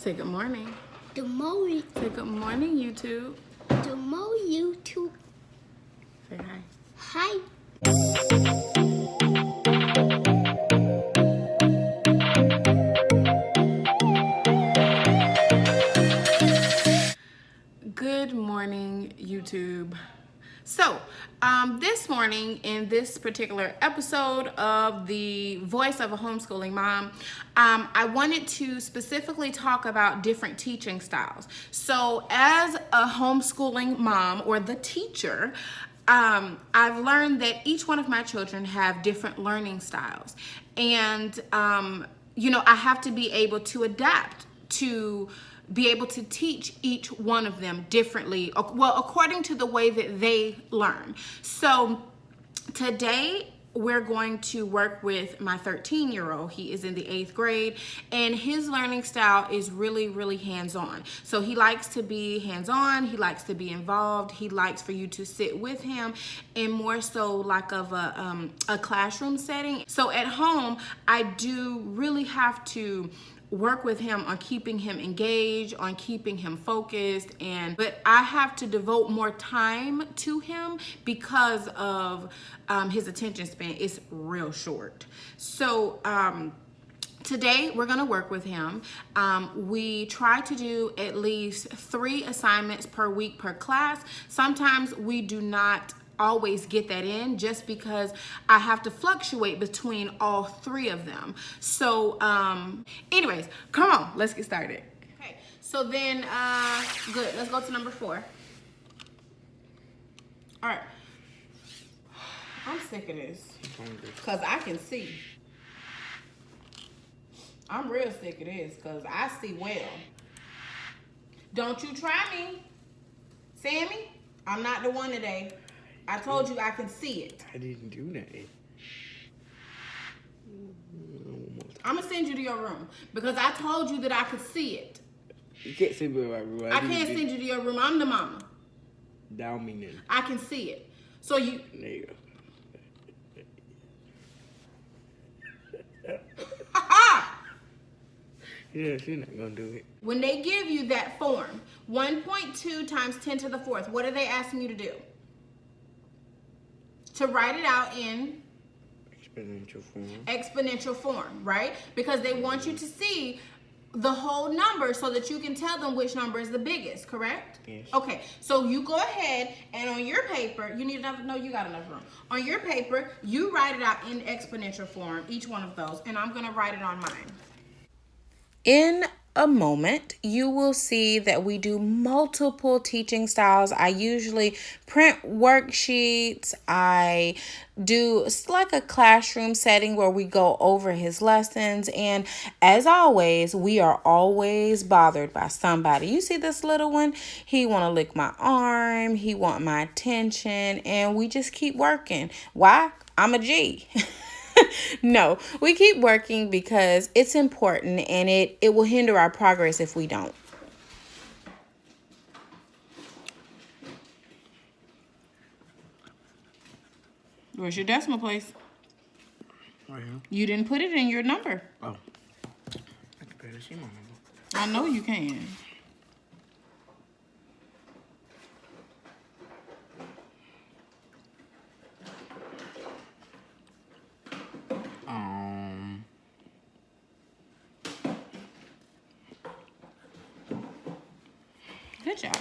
Say good morning. Good morning. Say good morning, YouTube. Good morning, YouTube. Say hi. Hi. Good morning, YouTube. So, this morning in this particular episode of the Voice of a Homeschooling Mom, I wanted to specifically talk about different teaching styles. So, as a homeschooling mom or the teacher, I've learned that each one of my children have different learning styles. And, I have to be able to adapt to be able to teach each one of them differently, well, according to the way that they learn. So today we're going to work with my 13-year-old. He is in the 8th grade, and his learning style is really, really hands-on. So he likes to be hands-on, he likes to be involved, he likes for you to sit with him in more so like of a classroom setting. So at home, I do really have to work with him on keeping him engaged, on keeping him focused, but I have to devote more time to him because of his attention span is real short. So today we're going to work with him. We try to do at least 3 assignments per week per class. Sometimes we do not always get that in just because I have to fluctuate between all 3 of them. So anyways, come on, let's get started. Okay, so then good, let's go to number 4. All right, I'm sick of this because I can see. I'm real sick of this because I see well. Don't you try me, Sammy. I'm not the one today. I told you I can see it. I didn't do that. I'm going to send you to your room because I told you that I could see it. You can't send me to my room. I can't send you to your room. I'm the mama. Down me then. I can see it. So you... There you go. Yeah, she's not going to do it. When they give you that form, 1.2 times 10 to the 4th, what are they asking you to do? To write it out in exponential form, right? Because they want you to see the whole number so that you can tell them which number is the biggest, correct? Yes. Okay, so you go ahead and on your paper, you need enough, no, you got enough room. On your paper, you write it out in exponential form, each one of those, and I'm gonna write it on mine. In a moment, you will see that we do multiple teaching styles. I usually print worksheets. I do it's like a classroom setting where we go over his lessons. And as always, we are always bothered by somebody. You see this little one? He want to lick my arm. He want my attention. And we just keep working. Why? I'm a G. No, we keep working because it's important and it will hinder our progress if we don't. Where's your decimal place? Right here. You didn't put it in your number. Oh. I can barely see my number. I know you can. Good job.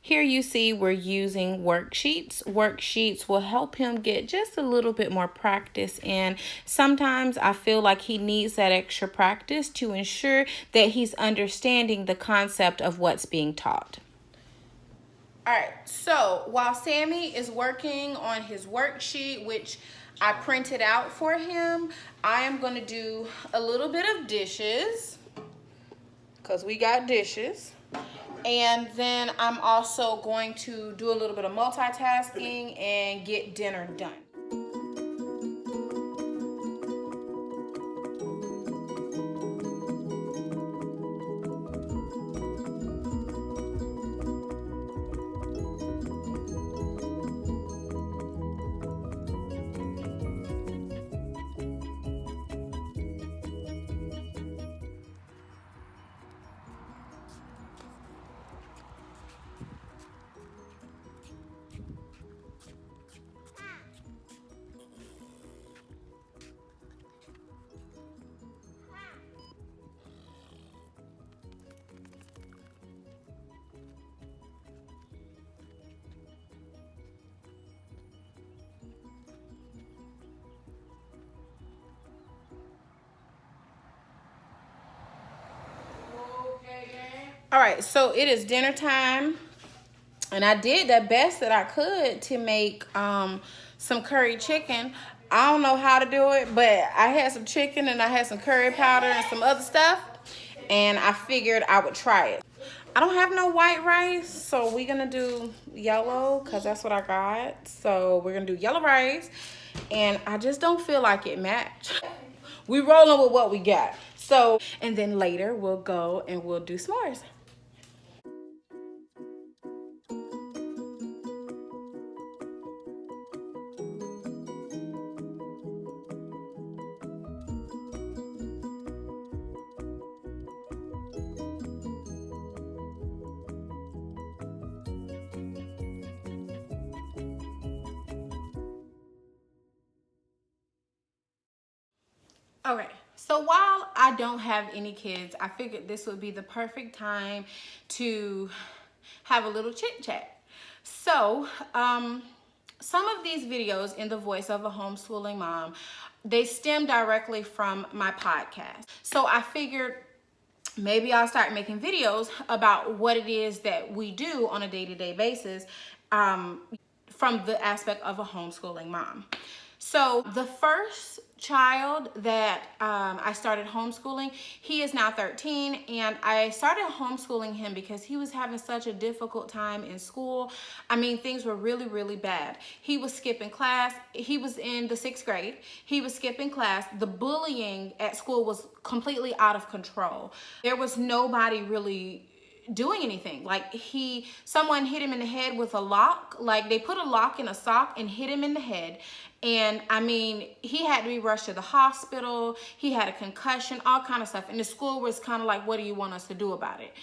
Here you see we're using worksheets. Worksheets will help him get just a little bit more practice, and sometimes I feel like he needs that extra practice to ensure that he's understanding the concept of what's being taught. All right, so while Sammy is working on his worksheet, which I printed out for him, I am going to do a little bit of dishes because we got dishes. And then I'm also going to do a little bit of multitasking and get dinner done. All right, so it is dinner time, and I did the best that I could to make some curry chicken. I don't know how to do it, but I had some chicken and I had some curry powder and some other stuff, and I figured I would try it. I don't have no white rice, so we're gonna do yellow because that's what I got. So we're gonna do yellow rice, and I just don't feel like it matched. We rolling with what we got. So, and then later we'll go and we'll do s'mores. Okay, so while I don't have any kids, I figured this would be the perfect time to have a little chit chat. So, some of these videos in the voice of a homeschooling mom, they stem directly from my podcast. So I figured maybe I'll start making videos about what it is that we do on a day-to-day basis from the aspect of a homeschooling mom. So the first child that I started homeschooling, he is now 13, and I started homeschooling him because he was having such a difficult time in school. I mean, things were really, really bad. He was skipping class. He was in the 6th grade. He was skipping class. The bullying at school was completely out of control. There was nobody really doing anything. Like someone hit him in the head with a lock. Like they put a lock in a sock and hit him in the head. And I mean, he had to be rushed to the hospital. He had a concussion, all kind of stuff. And the school was kind of like, what do you want us to do about it?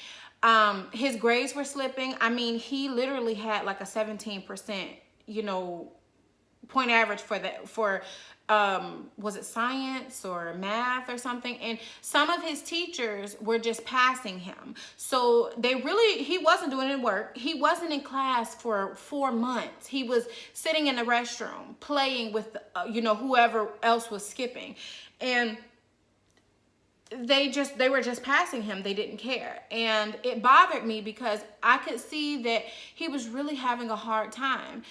His grades were slipping. I mean, he literally had like a 17%, point average for was it science or math or something, and some of his teachers were just passing him. So he wasn't doing any work. He wasn't in class for 4 months. He was sitting in the restroom playing with whoever else was skipping, and they were just passing him. They didn't care. And it bothered me because I could see that he was really having a hard time.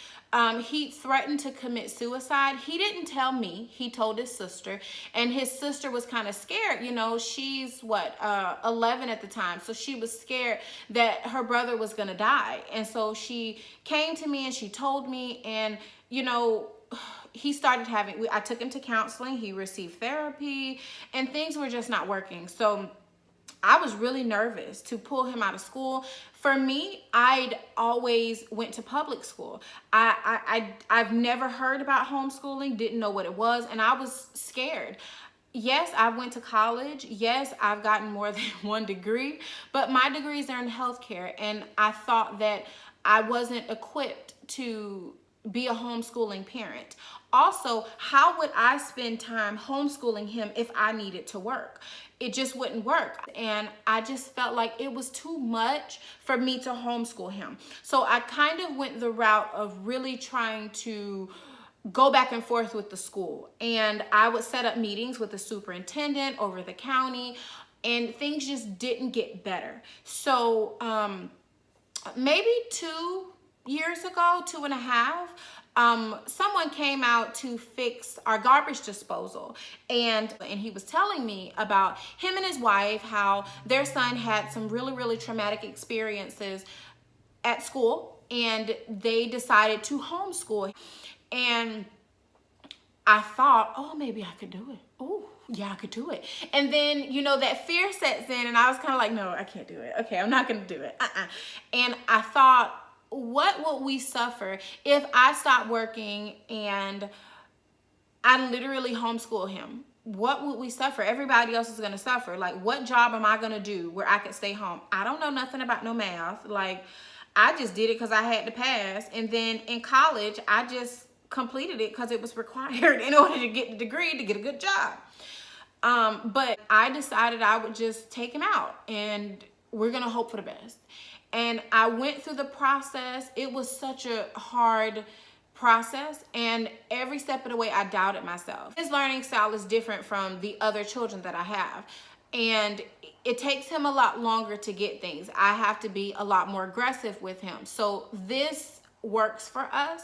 He threatened to commit suicide. He didn't tell me. He told his sister, and his sister was kind of scared. She's 11 at the time. So she was scared that her brother was going to die. And so she came to me and she told me, and he started I took him to counseling. He received therapy, and things were just not working. So I was really nervous to pull him out of school. For me, I'd always went to public school. I've never heard about homeschooling, didn't know what it was, and I was scared. Yes, I went to college. Yes, I've gotten more than one degree, but my degrees are in healthcare, and I thought that I wasn't equipped to be a homeschooling parent. Also, how would I spend time homeschooling him if I needed to work? It just wouldn't work. And I just felt like it was too much for me to homeschool him. So I kind of went the route of really trying to go back and forth with the school. And I would set up meetings with the superintendent over the county, and things just didn't get better. So maybe 2 years ago, 2.5, someone came out to fix our garbage disposal, and he was telling me about him and his wife, how their son had some really, really traumatic experiences at school, and they decided to homeschool. And I thought, oh, maybe I could do it. Oh, yeah, I could do it. And then, that fear sets in, and I was kind of like, no, I can't do it. Okay, I'm not going to do it. And I thought, what will we suffer if I stop working and I literally homeschool him? What would we suffer? Everybody else is going to suffer. Like, what job am I going to do where I could stay home? I don't know nothing about no math. Like, I just did it because I had to pass. And then in college, I just completed it because it was required in order to get the degree to get a good job. But I decided I would just take him out, and we're going to hope for the best. And I went through the process. It was such a hard process, and every step of the way I doubted myself. His learning style is different from the other children that I have. and it takes him a lot longer to get things. I have to be a lot more aggressive with him. So this works for us.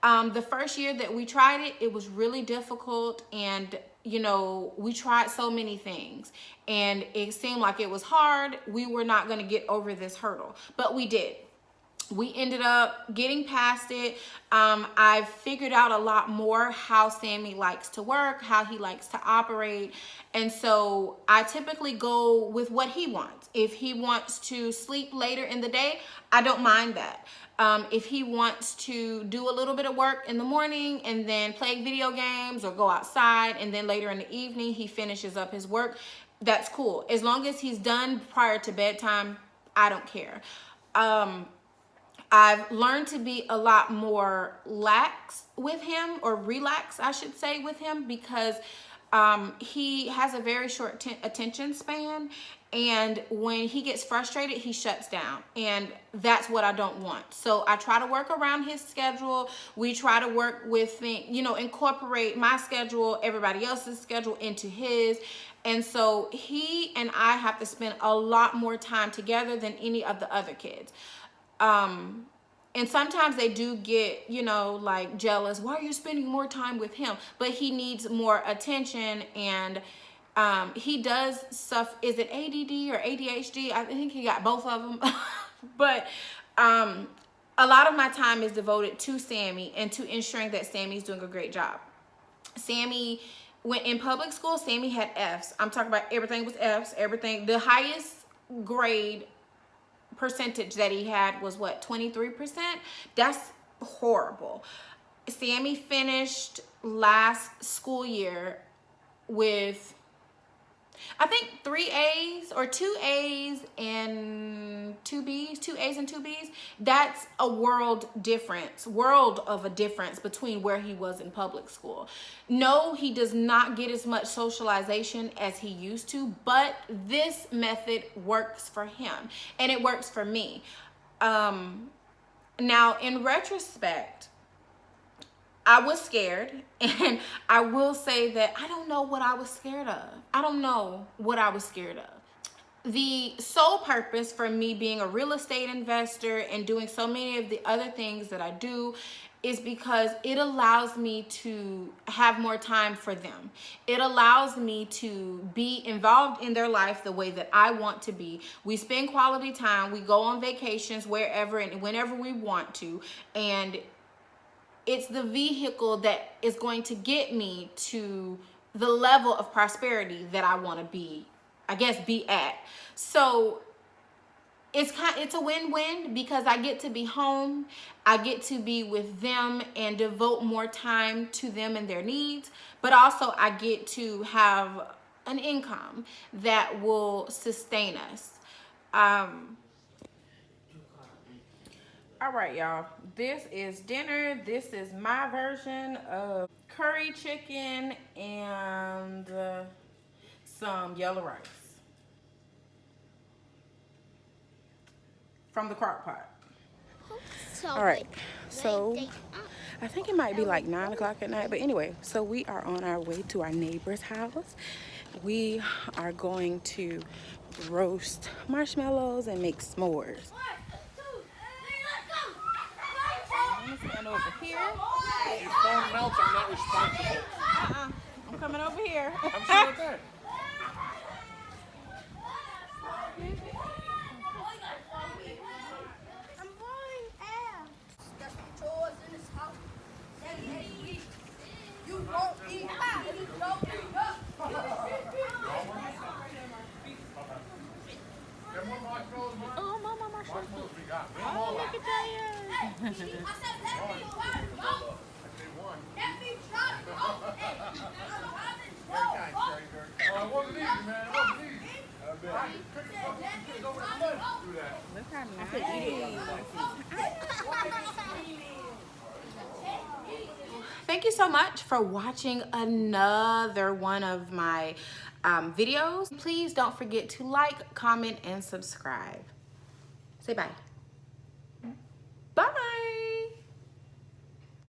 The first year that we tried it, it was really difficult, and we tried so many things and it seemed like it was hard. We were not going to get over this hurdle, but we did. We ended up getting past it. I've figured out a lot more how Sammy likes to work, how he likes to operate. And so I typically go with what he wants. If he wants to sleep later in the day, I don't mind that. If he wants to do a little bit of work in the morning and then play video games or go outside, and then later in the evening he finishes up his work, that's cool. As long as he's done prior to bedtime, I don't care. I've learned to be a lot more lax with him, or relax, I should say, with him, because he has a very short attention span, and when he gets frustrated, he shuts down, and that's what I don't want. So I try to work around his schedule. We try to work with, incorporate my schedule, everybody else's schedule into his. And so he and I have to spend a lot more time together than any of the other kids. And sometimes they do get, like jealous. Why are you spending more time with him? But he needs more attention, and he does stuff. Is it ADD or ADHD? I think he got both of them. But a lot of my time is devoted to Sammy and to ensuring that Sammy's doing a great job. Sammy, when in public school, Sammy had F's. I'm talking about everything was F's. Everything. The highest grade percentage that he had was what, 23%? That's horrible. Sammy finished last school year with, I think, 3 A's or 2 A's and 2 B's, 2 A's and 2 B's. That's a world of a difference between where he was in public school. No, he does not get as much socialization as he used to, but this method works for him and it works for me. Now, in retrospect, I was scared, and I will say that I don't know what I was scared of. I don't know what I was scared of. The sole purpose for me being a real estate investor and doing so many of the other things that I do is because it allows me to have more time for them. It allows me to be involved in their life the way that I want to be. We spend quality time. We go on vacations wherever and whenever we want to, and it's the vehicle that is going to get me to the level of prosperity that I want to be at. So it's a win-win, because I get to be home, I get to be with them and devote more time to them and their needs, but also I get to have an income that will sustain us. All right, y'all, this is dinner. This is my version of curry chicken and some yellow rice from the crock pot. All right, so I think it might be like 9 o'clock at night, but anyway, so we are on our way to our neighbor's house. We are going to roast marshmallows and make s'mores. I'm gonna stand over here. If your phone melts, I'm not responsible. I'm coming over here. I'm sure of that. Oh, mama, marshmallows we got. Oh, look at that. I wasn't easy, man. It wasn't easy. Look how nice. Thank you so much for watching another one of my videos. Please don't forget to like, comment, and subscribe. Say bye.